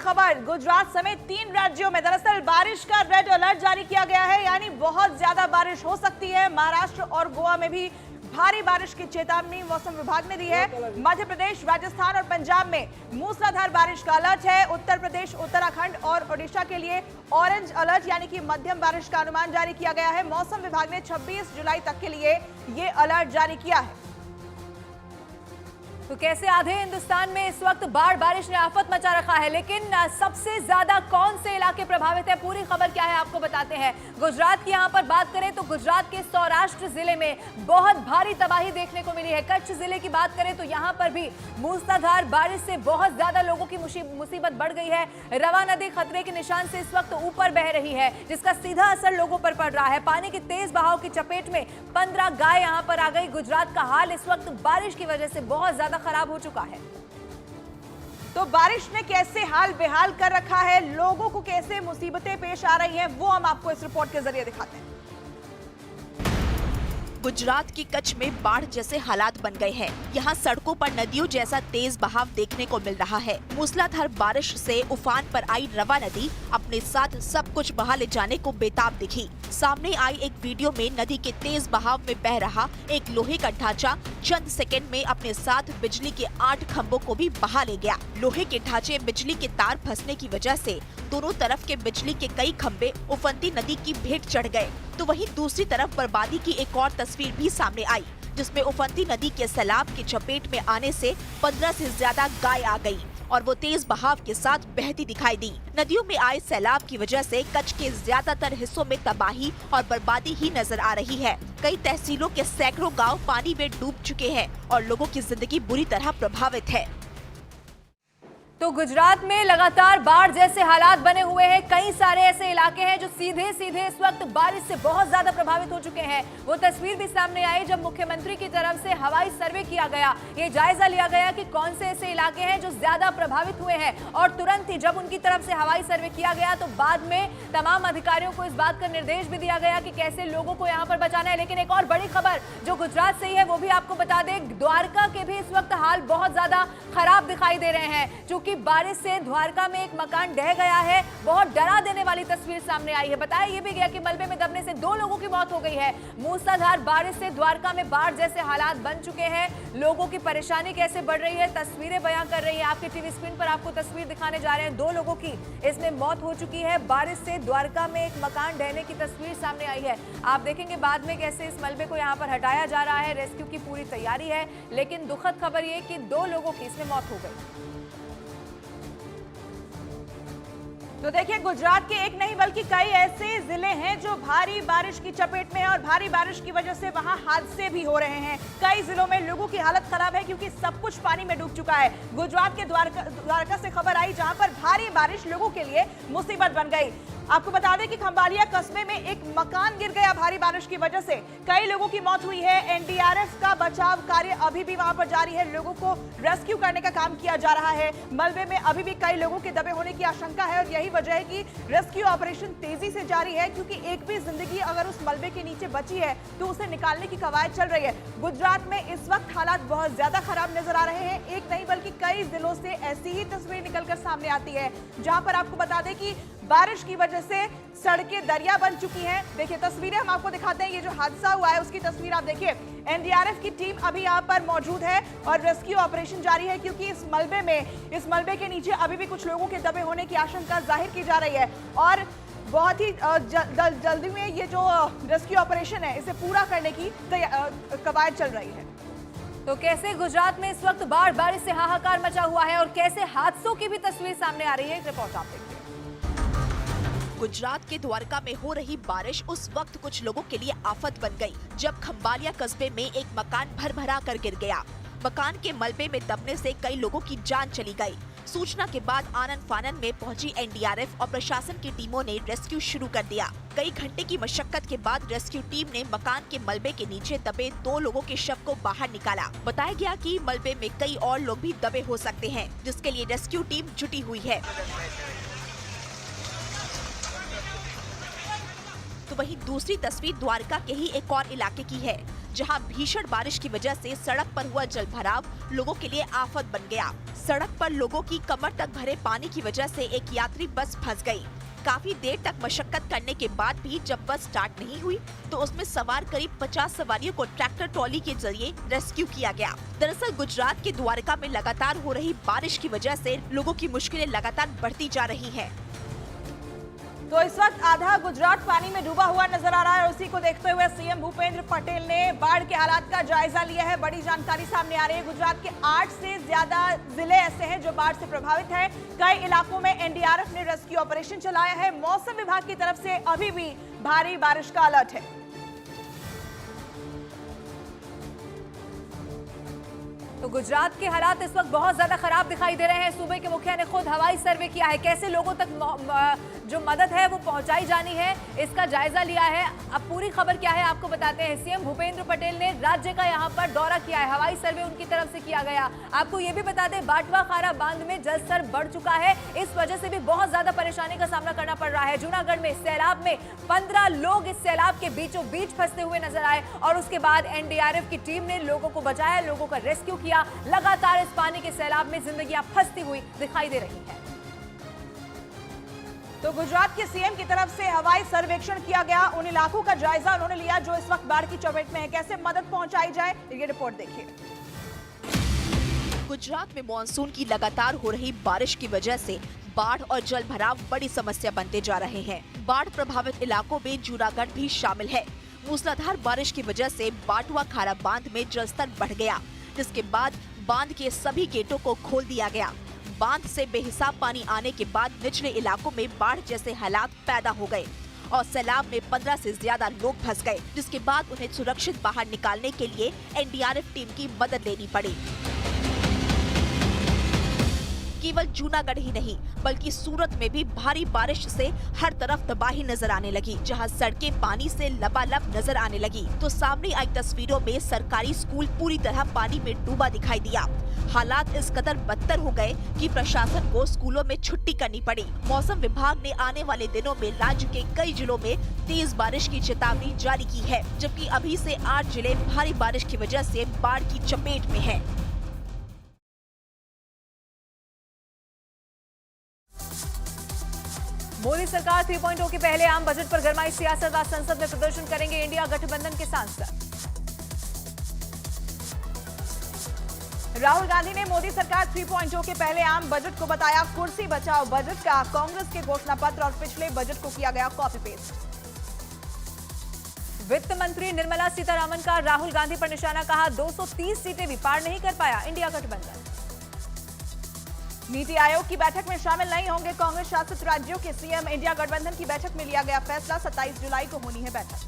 खबर, गुजरात समेत 3 राज्यों में दरअसल बारिश का रेड अलर्ट जारी किया गया है, यानी बहुत ज्यादा बारिश हो सकती है। महाराष्ट्र और गोवा में भी भारी बारिश की चेतावनी मौसम विभाग ने दी है। मध्य प्रदेश, राजस्थान और पंजाब में मूसलाधार बारिश का अलर्ट है। उत्तर प्रदेश, उत्तराखंड और ओडिशा के लिए ऑरेंज अलर्ट यानी कि मध्यम बारिश का अनुमान जारी किया गया है। मौसम विभाग ने 26 जुलाई तक के लिए ये अलर्ट जारी किया है। तो कैसे आधे हिंदुस्तान में इस वक्त बाढ़ बारिश ने आफत मचा रखा है, लेकिन सबसे ज्यादा कौन से इलाके प्रभावित है, पूरी खबर क्या है आपको बताते हैं। गुजरात की यहां पर बात करें तो गुजरात के सौराष्ट्र जिले में बहुत भारी तबाही देखने को मिली है। कच्छ जिले की बात करें तो यहां पर भी मूसलाधार बारिश से बहुत ज्यादा लोगों की मुसीबत बढ़ गई है। रवा नदी खतरे के निशान से इस वक्त ऊपर बह रही है, जिसका सीधा असर लोगों पर पड़ रहा है। पानी की तेज बहाव की चपेट में 15 गाय यहां पर आ गई। गुजरात का हाल इस वक्त बारिश की वजह से बहुत ज्यादा खराब हो चुका है। तो बारिश ने कैसे हाल बेहाल कर रखा है, लोगों को कैसे मुसीबतें पेश आ रही हैं, वो हम आपको इस रिपोर्ट के जरिए दिखाते हैं। गुजरात के कच्छ में बाढ़ जैसे हालात बन गए हैं। यहाँ सड़कों पर नदियों जैसा तेज बहाव देखने को मिल रहा है। मूसलाधार बारिश से उफान पर आई रवा नदी अपने साथ सब कुछ बहा ले जाने को बेताब दिखी। सामने आई एक वीडियो में नदी के तेज बहाव में बह रहा एक लोहे का ढांचा चंद सेकंड में अपने साथ बिजली के 8 खंभों को भी बहा ले गया। लोहे के ढांचे बिजली के तार फंसने की वजह से दोनों तरफ के बिजली के कई खंभे उफनती नदी की भेंट चढ़ गए। तो वहीं दूसरी तरफ बर्बादी की एक और तस्वीर भी सामने आई, जिसमें उफनती नदी के सैलाब की चपेट में आने से 15 से ज्यादा गाय आ गई और वो तेज बहाव के साथ बहती दिखाई दी। नदियों में आए सैलाब की वजह से कच्छ के ज्यादातर हिस्सों में तबाही और बर्बादी ही नजर आ रही है। कई तहसीलों के सैकड़ों गांव पानी में डूब चुके हैं और लोगों की जिंदगी बुरी तरह प्रभावित है। तो गुजरात में लगातार बाढ़ जैसे हालात बने हुए हैं। कई सारे ऐसे इलाके हैं जो सीधे सीधे इस वक्त बारिश से बहुत ज्यादा प्रभावित हो चुके हैं। वो तस्वीर भी सामने आई जब मुख्यमंत्री की तरफ से हवाई सर्वे किया गया। ये जायजा लिया गया कि कौन से ऐसे इलाके हैं जो ज्यादा प्रभावित हुए हैं, और तुरंत ही जब उनकी तरफ से हवाई सर्वे किया गया तो बाद में तमाम अधिकारियों को इस बात का निर्देश भी दिया गया कि कैसे लोगों को यहाँ पर बचाना है। लेकिन एक और बड़ी खबर जो गुजरात से ही है वो भी आपको बता दें, द्वारका के भी इस वक्त हाल बहुत ज्यादा खराब दिखाई दे रहे हैं। क्योंकि बारिश से द्वारका में एक मकान ढह गया है। बहुत डरा देने वाली तस्वीर सामने आई है। बताया ये भी गया कि मलबे में दबने से 2 लोगों की मौत हो गई है। मूसलाधार बारिश से द्वारका में बाढ़ जैसे हालात बन चुके हैं। लोगों की परेशानी कैसे बढ़ रही है, तस्वीरें बयां कर रही है। आपकी टीवी स्क्रीन पर आपको तस्वीर दिखाने जा रहे हैं। 2 लोगों की इसमें मौत हो चुकी है। बारिश से द्वारका में एक मकान ढहने की तस्वीर सामने आई है। आप देखेंगे बाद में कैसे इस मलबे को यहाँ पर हटाया जा रहा है। रेस्क्यू की पूरी तैयारी है, लेकिन दुखद खबर ये कि 2 लोगों की इसमें मौत हो गई। तो देखिए, गुजरात के एक नहीं बल्कि कई ऐसे जिले हैं जो भारी बारिश की चपेट में है और भारी बारिश की वजह से वहां हादसे भी हो रहे हैं। कई जिलों में लोगों की हालत खराब है क्योंकि सब कुछ पानी में डूब चुका है। गुजरात के द्वारका से खबर आई जहां पर भारी बारिश लोगों के लिए मुसीबत बन गई। आपको बता दें कि खंबालिया कस्बे में एक मकान गिर गया भारी बारिश की वजह से। कई लोगों की मौत हुई है। एनडीआरएफ का बचाव कार्य अभी भी वहां पर जारी है। लोगों को रेस्क्यू करने का काम किया जा रहा है। मलबे में अभी भी कई लोगों के दबे होने की आशंका है और यही वजह है कि रेस्क्यू ऑपरेशन तेजी से जारी है, क्योंकि एक भी जिंदगी अगर उस मलबे के नीचे बची है तो उसे निकालने की कवायद चल रही है। गुजरात में इस वक्त हालात बहुत ज्यादा खराब नजर आ रहे हैं। एक नहीं बल्कि कई जिलों से ऐसी ही तस्वीर निकलकर सामने आती है, जहां पर आपको बता दें कि बारिश की वजह से सड़कें दरिया बन चुकी हैं। देखिए तस्वीरें हम आपको दिखाते हैं। ये जो हादसा हुआ है उसकी तस्वीर आप देखिए। एनडीआरएफ की टीम अभी यहाँ पर मौजूद है और रेस्क्यू ऑपरेशन जारी है, क्योंकि इस मलबे के नीचे अभी भी कुछ लोगों के दबे होने की आशंका जाहिर की जा रही है और बहुत ही जल्दी में ये जो रेस्क्यू ऑपरेशन है इसे पूरा करने की कवायद चल रही है। तो कैसे गुजरात में इस वक्त बाढ़ बारिश से हाहाकार मचा हुआ है और कैसे हादसों की भी तस्वीर सामने आ रही है, एक रिपोर्ट आप देखिए। गुजरात के द्वारका में हो रही बारिश उस वक्त कुछ लोगों के लिए आफत बन गई, जब खंबालिया कस्बे में एक मकान भर-भरा कर गिर गया। मकान के मलबे में दबने से कई लोगों की जान चली गई। सूचना के बाद आनन फानन में पहुंची एनडीआरएफ और प्रशासन की टीमों ने रेस्क्यू शुरू कर दिया। कई घंटे की मशक्कत के बाद रेस्क्यू टीम ने मकान के मलबे के नीचे दबे 2 लोगों के शव को बाहर निकाला। बताया गया कि मलबे में कई और लोग भी दबे हो सकते हैं, जिसके लिए रेस्क्यू टीम जुटी हुई है। तो वहीं दूसरी तस्वीर द्वारका के ही एक और इलाके की है, जहां भीषण बारिश की वजह से सड़क पर हुआ जलभराव लोगों के लिए आफत बन गया। सड़क पर लोगों की कमर तक भरे पानी की वजह से एक यात्री बस फंस गई। काफी देर तक मशक्कत करने के बाद भी जब बस स्टार्ट नहीं हुई तो उसमें सवार करीब 50 सवारियों को ट्रैक्टर ट्रॉली के जरिए रेस्क्यू किया गया। दरअसल गुजरात के द्वारका में लगातार हो रही बारिश की वजह से लोगों की मुश्किलें लगातार बढ़ती जा रही हैं। तो इस वक्त आधा गुजरात पानी में डूबा हुआ नजर आ रहा है। उसी को देखते हुए सीएम भूपेंद्र पटेल ने बाढ़ के हालात का जायजा लिया है। बड़ी जानकारी सामने आ रही है। गुजरात के 8 से ज्यादा जिले ऐसे हैं जो बाढ़ से प्रभावित हैं। कई इलाकों में एनडीआरएफ ने रेस्क्यू ऑपरेशन चलाया है। मौसम विभाग की तरफ से अभी भी भारी बारिश का अलर्ट है। तो गुजरात के हालात इस वक्त बहुत ज्यादा खराब दिखाई दे रहे हैं। सूबे के मुखिया ने खुद हवाई सर्वे किया है, कैसे लोगों तक जो मदद है वो पहुंचाई जानी है, इसका जायजा लिया है। अब पूरी खबर क्या है आपको बताते हैं। सीएम भूपेंद्र पटेल ने राज्य का यहां पर दौरा किया है, हवाई सर्वे उनकी तरफ से किया गया। आपको ये भी बता दें, बाटवा खारा बांध में जलस्तर बढ़ चुका है, इस वजह से भी बहुत ज्यादा परेशानी का सामना करना पड़ रहा है। जूनागढ़ में सैलाब में 15 लोग इस सैलाब के बीचों बीच फंसते हुए नजर आए और उसके बाद एनडीआरएफ की टीम ने लोगों को बचाया, लोगों का रेस्क्यू किया। लगातार इस पानी के सैलाब में जिंदगियां फंसती हुई दिखाई दे रही हैं। तो गुजरात के सीएम की तरफ से हवाई सर्वेक्षण किया गया, उन इलाकों का जायजा उन्होंने लिया जो इस वक्त बाढ़ की चपेट में है। कैसे मदद पहुंचाई जाए, ये रिपोर्ट देखिए। गुजरात में मानसून की लगातार हो रही बारिश की वजह से बाढ़ और जल भराव बड़ी समस्या बनते जा रहे हैं। बाढ़ प्रभावित इलाकों में जूनागढ़ भी शामिल है। मूसलाधार बारिश की वजह से बाटवा खारा बांध में जलस्तर बढ़ गया, जिसके बाद बांध के सभी गेटों को खोल दिया गया। बांध से बेहिसाब पानी आने के बाद निचले इलाकों में बाढ़ जैसे हालात पैदा हो गए और सैलाब में 15 से ज्यादा लोग फंस गए, जिसके बाद उन्हें सुरक्षित बाहर निकालने के लिए एनडीआरएफ टीम की मदद लेनी पड़ी। केवल जूनागढ़ ही नहीं बल्कि सूरत में भी भारी बारिश से हर तरफ तबाही नजर आने लगी। जहां सड़कें पानी से लबालब नजर आने लगी तो सामने आई तस्वीरों में सरकारी स्कूल पूरी तरह पानी में डूबा दिखाई दिया। हालात इस कदर बदतर हो गए कि प्रशासन को स्कूलों में छुट्टी करनी पड़ी। मौसम विभाग ने आने वाले दिनों में राज्य के कई जिलों में तेज बारिश की चेतावनी जारी की है, जबकि अभी से 8 जिले भारी बारिश की वजह से बाढ़ की चपेट में हैं। मोदी सरकार 3.0 के पहले आम बजट पर गरमाई सियासत। आज संसद में प्रदर्शन करेंगे इंडिया गठबंधन के सांसद। राहुल गांधी ने मोदी सरकार 3.0 के पहले आम बजट को बताया कुर्सी बचाओ बजट का। कांग्रेस के घोषणा पत्र और पिछले बजट को किया गया कॉपी पेस्ट। वित्त मंत्री निर्मला सीतारमण का राहुल गांधी पर निशाना, कहा 230 सीटें भी पार नहीं कर पाया इंडिया गठबंधन। नीति आयोग की बैठक में शामिल नहीं होंगे कांग्रेस शासित राज्यों के सीएम। इंडिया गठबंधन की बैठक में लिया गया फैसला, 27 जुलाई को होनी है बैठक।